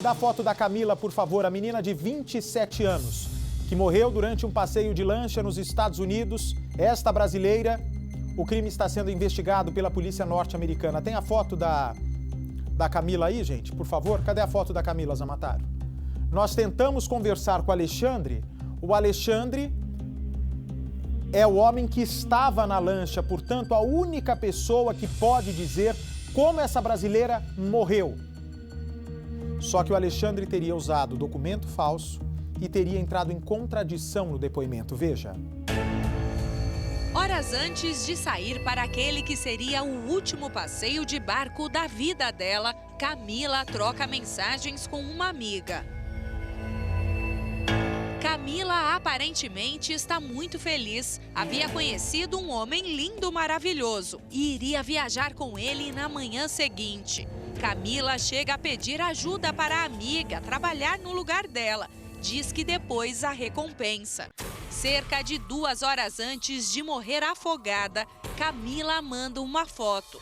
Dá foto da Camila, por favor, a menina de 27 anos, que morreu durante um passeio de lancha nos Estados Unidos. Esta brasileira, o crime está sendo investigado pela polícia norte-americana. Tem a foto da Camila aí, gente, por favor? Cadê a foto da Camila Zamataro? Nós tentamos conversar com o Alexandre. O Alexandre é o homem que estava na lancha, portanto, a única pessoa que pode dizer como essa brasileira morreu. Só que o Alexandre teria usado documento falso e teria entrado em contradição no depoimento. Veja. Horas antes de sair para aquele que seria o último passeio de barco da vida dela, Camila troca mensagens com uma amiga. Camila aparentemente está muito feliz. Havia conhecido um homem lindo, maravilhoso e iria viajar com ele na manhã seguinte. Camila chega a pedir ajuda para a amiga trabalhar no lugar dela. Diz que depois a recompensa. Cerca de 2 horas antes de morrer afogada, Camila manda uma foto.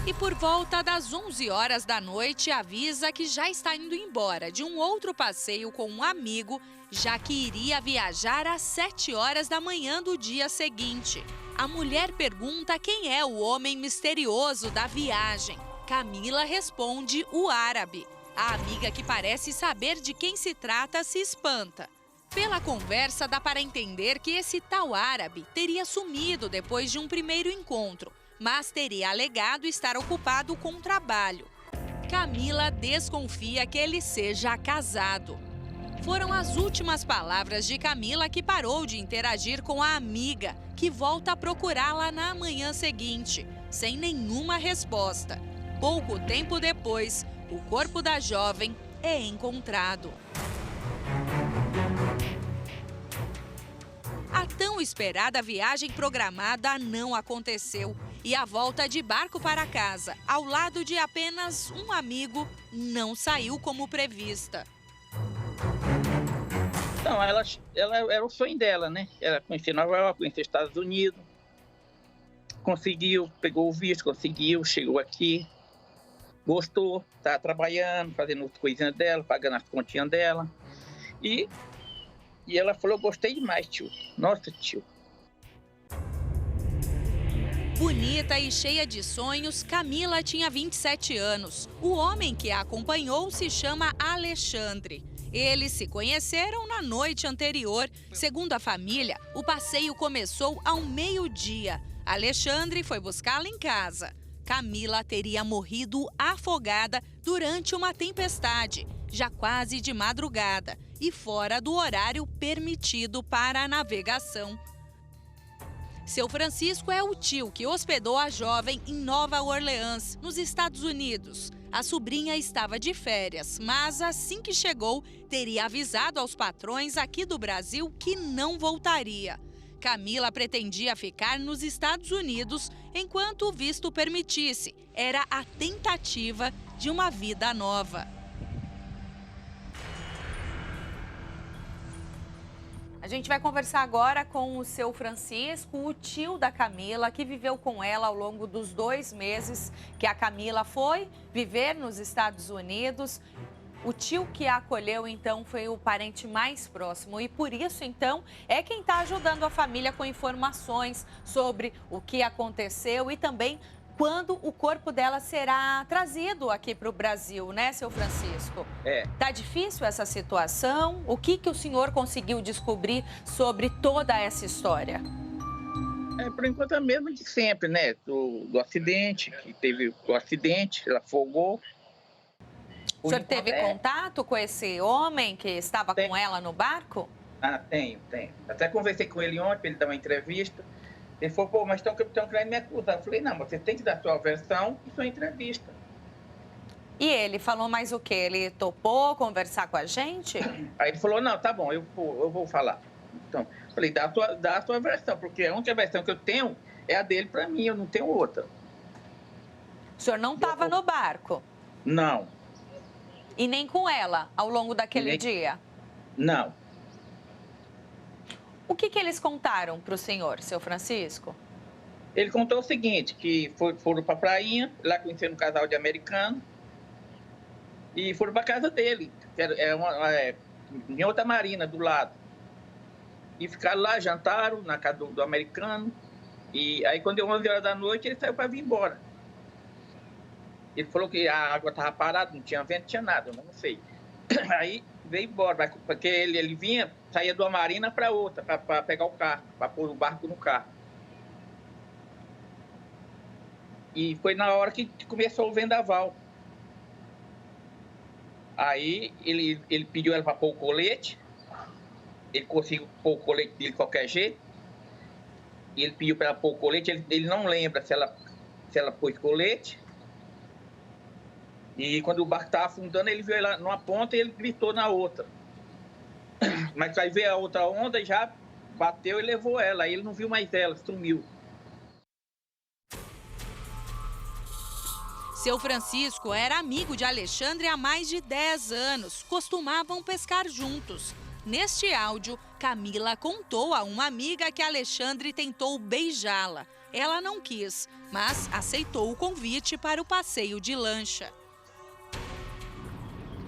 E por volta das 11 horas da noite, avisa que já está indo embora de um outro passeio com um amigo, já que iria viajar às 7 horas da manhã do dia seguinte. A mulher pergunta quem é o homem misterioso da viagem. Camila responde o árabe. A amiga, que parece saber de quem se trata, se espanta. Pela conversa, dá para entender que esse tal árabe teria sumido depois de um primeiro encontro, mas teria alegado estar ocupado com trabalho. Camila desconfia que ele seja casado. Foram as últimas palavras de Camila que parou de interagir com a amiga, que volta a procurá-la na manhã seguinte, sem nenhuma resposta. Pouco tempo depois, o corpo da jovem é encontrado. A tão esperada viagem programada não aconteceu e a volta de barco para casa, ao lado de apenas um amigo, não saiu como prevista. Não, ela era o sonho dela, né? Ela conhecia Nova York, conhecia Estados Unidos, conseguiu, pegou o visto, conseguiu, chegou aqui, gostou, estava trabalhando, fazendo as coisinhas dela, pagando as continhas dela. E ela falou, gostei demais, tio. Nossa, tio. Bonita e cheia de sonhos, Camila tinha 27 anos. O homem que a acompanhou se chama Alexandre. Eles se conheceram na noite anterior. Segundo a família, o passeio começou ao meio-dia. Alexandre foi buscá-la em casa. Camila teria morrido afogada durante uma tempestade, já quase de madrugada e fora do horário permitido para a navegação. Seu Francisco é o tio que hospedou a jovem em Nova Orleans, nos Estados Unidos. A sobrinha estava de férias, mas assim que chegou, teria avisado aos patrões aqui do Brasil que não voltaria. Camila pretendia ficar nos Estados Unidos enquanto o visto permitisse. Era a tentativa de uma vida nova. A gente vai conversar agora com o seu Francisco, o tio da Camila, que viveu com ela ao longo dos 2 meses que a Camila foi viver nos Estados Unidos. O tio que a acolheu, então, foi o parente mais próximo e, por isso, então, é quem está ajudando a família com informações sobre o que aconteceu e também quando o corpo dela será trazido aqui para o Brasil, né, seu Francisco? Tá difícil essa situação? O que o senhor conseguiu descobrir sobre toda essa história? Por enquanto é mesmo de sempre, né? Do acidente, que teve o acidente, ela afogou. O senhor teve contato com esse homem que estava com ela no barco? Tenho. Até conversei com ele ontem para ele dar uma entrevista. Ele falou, pô, mas estão querendo me acusar. Eu falei, não, você tem que dar sua versão e sua entrevista. E ele falou mais o quê? Ele topou conversar com a gente? Aí ele falou, não, tá bom, eu vou falar. Então, eu falei, dá a tua versão, porque a única versão que eu tenho é a dele para mim, eu não tenho outra. O senhor não estava no barco? Não. E nem com ela, ao longo daquele dia? Não. O que eles contaram para o senhor, seu Francisco? Ele contou o seguinte, que foram para a prainha, lá conhecendo um casal de americanos, e foram para casa dele, que em outra marina do lado. E ficaram lá, jantaram na casa do americano. E aí, quando deu 11 horas da noite, ele saiu para vir embora. Ele falou que a água estava parada, não tinha vento, não tinha nada, eu não sei. Aí veio embora, porque ele vinha, saía de uma marina para outra, para pegar o carro, para pôr o barco no carro. E foi na hora que começou o vendaval. Aí ele pediu ela para pôr o colete. Ele conseguiu pôr o colete dele de qualquer jeito. E ele pediu para ela pôr o colete. Ele não lembra se ela pôs colete. E quando o barco estava afundando, ele viu ela numa ponta e ele gritou na outra. Mas aí veio a outra onda e já bateu e levou ela. Aí ele não viu mais ela, sumiu. Seu Francisco era amigo de Alexandre há mais de 10 anos. Costumavam pescar juntos. Neste áudio, Camila contou a uma amiga que Alexandre tentou beijá-la. Ela não quis, mas aceitou o convite para o passeio de lancha.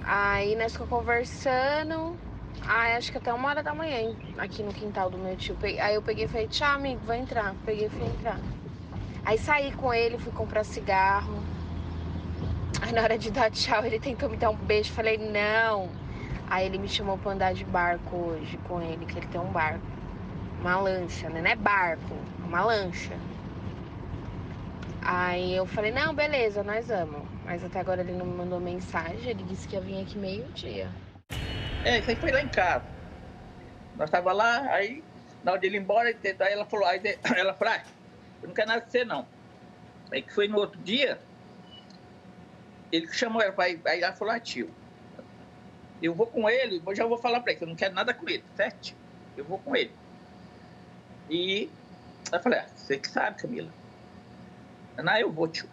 Aí nós ficamos conversando, acho que até 1h da manhã, aqui no quintal do meu tio. Aí eu peguei e falei, tchau amigo, vou entrar. Peguei e fui entrar. Aí saí com ele, fui comprar cigarro. Aí na hora de dar tchau, ele tentou me dar um beijo, falei, não. Aí ele me chamou pra andar de barco hoje com ele, que ele tem um barco. Uma lancha, né? Não é barco, é uma lancha. Aí eu falei, não, beleza, nós vamos. Mas até agora ele não me mandou mensagem, ele disse que ia vir aqui meio-dia. Isso aí foi lá em casa. Nós estávamos lá, aí na hora de ir embora, aí ela falou, eu não quero nada de você não. Aí que foi no outro dia, ele chamou ela, aí ela falou, tio, eu vou com ele, eu já vou falar para ele, que eu não quero nada com ele, certo? Eu vou com ele. E eu falei, você que sabe, Camila. Não, eu vou, tio.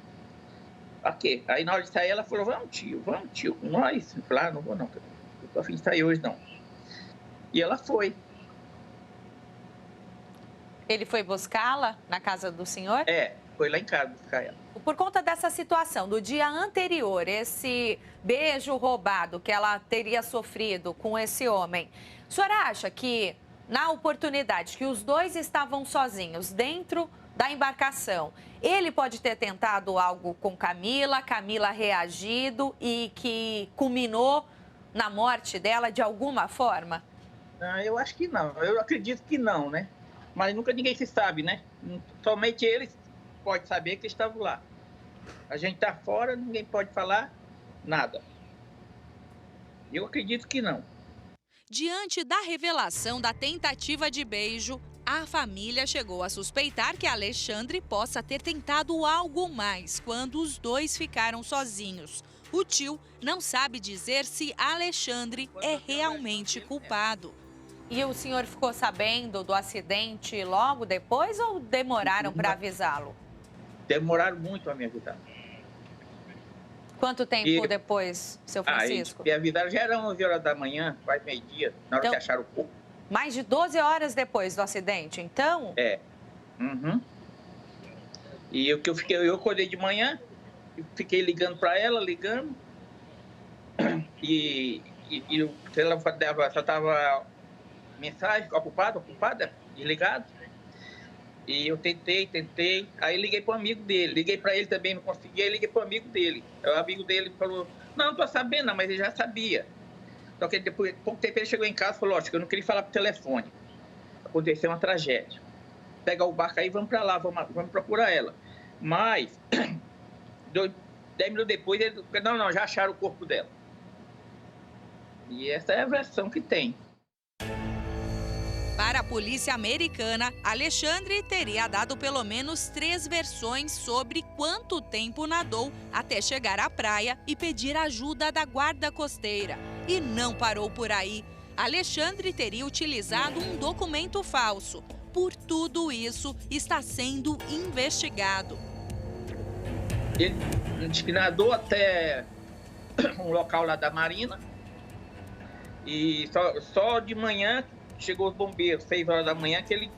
Ok. Aí na hora de sair, ela falou, vamos, tio, com nós. Eu falei, não vou não, eu tô a fim de sair hoje, não. E ela foi. Ele foi buscá-la na casa do senhor? Foi lá em casa buscar ela. Por conta dessa situação, do dia anterior, esse beijo roubado que ela teria sofrido com esse homem, o senhor acha que, na oportunidade que os dois estavam sozinhos dentro da embarcação, ele pode ter tentado algo com Camila reagido e que culminou na morte dela de alguma forma? Eu acho que não, eu acredito que não, né? Mas nunca ninguém se sabe, né? Somente eles podem saber que estavam lá. A gente está fora, ninguém pode falar nada. Eu acredito que não. Diante da revelação da tentativa de beijo, a família chegou a suspeitar que Alexandre possa ter tentado algo mais quando os dois ficaram sozinhos. O tio não sabe dizer se Alexandre é realmente culpado. E o senhor ficou sabendo do acidente logo depois ou demoraram para avisá-lo? Demoraram muito a me avisar. Quanto tempo depois, seu Francisco? Me avisaram, já era 11 horas da manhã, quase meio-dia, na hora que acharam o corpo. Mais de 12 horas depois do acidente, então? Uhum. E eu acordei de manhã, fiquei ligando para ela, e ela só estava mensagem, ocupada, desligado. E eu tentei, aí liguei para o amigo dele, liguei para ele também, não consegui, aí liguei para o amigo dele. O amigo dele falou, não estou sabendo, mas ele já sabia. Só que depois, pouco tempo ele chegou em casa e falou, que eu não queria falar por telefone. Aconteceu uma tragédia. Pega o barco aí, vamos para lá, vamos procurar ela. Mas, 10 minutos depois, ele não, já acharam o corpo dela. E essa é a versão que tem. Para a polícia americana, Alexandre teria dado pelo menos 3 versões sobre quanto tempo nadou até chegar à praia e pedir ajuda da guarda costeira. E não parou por aí. Alexandre teria utilizado um documento falso. Por tudo isso, está sendo investigado. Ele nadou até um local lá da Marina e só de manhã chegou os bombeiros, 6 horas da manhã, que ele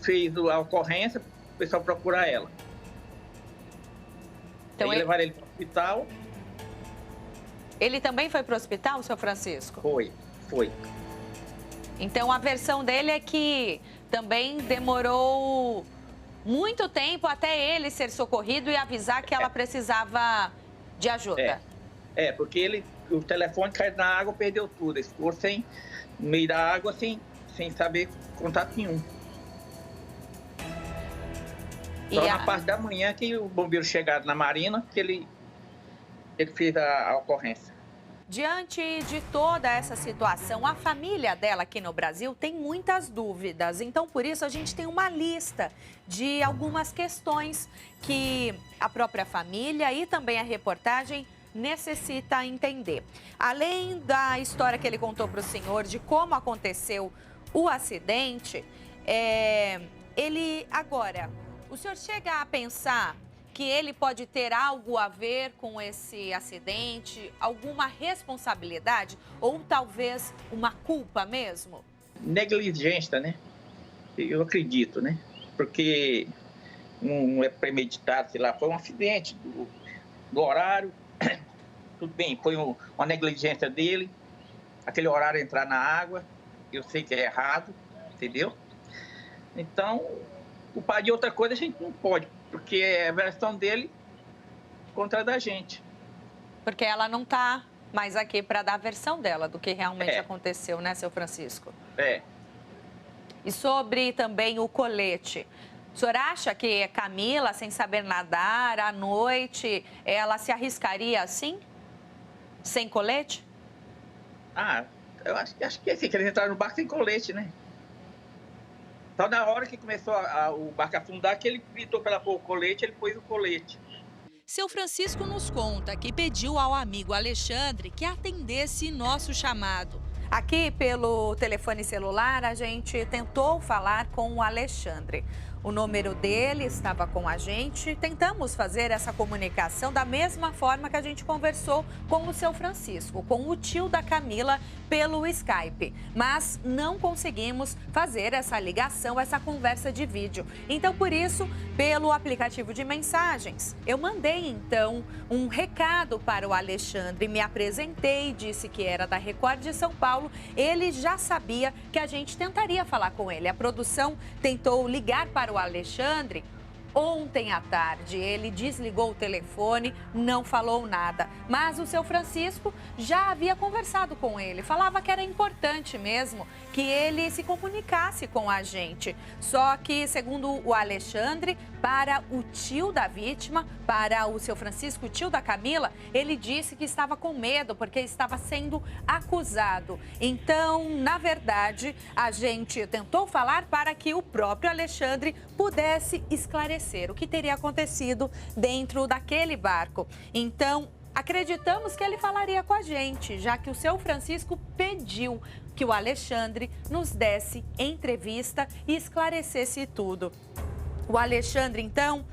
fez a ocorrência, o pessoal procurar ela. Então, aí levaram ele para o hospital Ele também foi para o hospital, seu Francisco? Foi. Então, a versão dele é que também demorou muito tempo até ele ser socorrido e avisar que ela precisava de ajuda. Porque o telefone caiu na água, perdeu tudo. Ele ficou no meio da água, sem saber contato nenhum. Só na parte da manhã que o bombeiro chegaram na Marina, que ele fez a ocorrência. Diante de toda essa situação, a família dela aqui no Brasil tem muitas dúvidas. Então, por isso, a gente tem uma lista de algumas questões que a própria família e também a reportagem necessita entender. Além da história que ele contou para o senhor de como aconteceu o acidente, o senhor chega a pensar que ele pode ter algo a ver com esse acidente, alguma responsabilidade ou talvez uma culpa mesmo? Negligência, né? Eu acredito, né? Porque não é premeditado, sei lá, foi um acidente do horário. Tudo bem, foi uma negligência dele, aquele horário entrar na água, eu sei que é errado, entendeu? Então, culpar de outra coisa a gente não pode, porque é a versão dele contra a da gente. Porque ela não está mais aqui para dar a versão dela do que realmente aconteceu, né, seu Francisco? E sobre também o colete. O senhor acha que Camila, sem saber nadar, à noite, ela se arriscaria assim? Sem colete? Eu acho que é assim, que eles entraram no barco sem colete, né? Só na hora que começou o barco a afundar, que ele gritou para ela pôr o colete, ele pôs o colete. Seu Francisco nos conta que pediu ao amigo Alexandre que atendesse nosso chamado. Aqui, pelo telefone celular, a gente tentou falar com o Alexandre. O número dele estava com a gente. Tentamos fazer essa comunicação da mesma forma que a gente conversou com o seu Francisco, com o tio da Camila, pelo Skype. Mas não conseguimos fazer essa ligação, essa conversa de vídeo. Então, por isso, pelo aplicativo de mensagens, eu mandei, então, um recado para o Alexandre. Me apresentei, disse que era da Record de São Paulo. Ele já sabia que a gente tentaria falar com ele. A produção tentou ligar para o Alexandre ontem à tarde. Ele desligou o telefone, não falou nada. Mas o seu Francisco já havia conversado com ele. Falava que era importante mesmo que ele se comunicasse com a gente. Só que, segundo o Alexandre, para o tio da vítima, para o seu Francisco, o tio da Camila, ele disse que estava com medo porque estava sendo acusado. Então, na verdade, a gente tentou falar para que o próprio Alexandre pudesse esclarecer o que teria acontecido dentro daquele barco. Então, acreditamos que ele falaria com a gente, já que o seu Francisco pediu que o Alexandre nos desse entrevista e esclarecesse tudo. O Alexandre, então,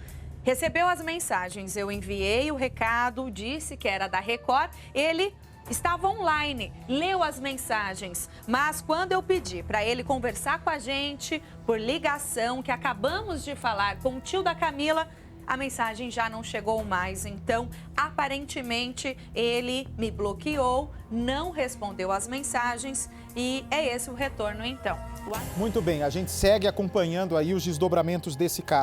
recebeu as mensagens. Eu enviei o recado, disse que era da Record. Ele estava online, leu as mensagens, mas quando eu pedi para ele conversar com a gente por ligação, que acabamos de falar com o tio da Camila, a mensagem já não chegou mais. Então, aparentemente, ele me bloqueou, não respondeu as mensagens e é esse o retorno, então. Muito bem, a gente segue acompanhando aí os desdobramentos desse caso.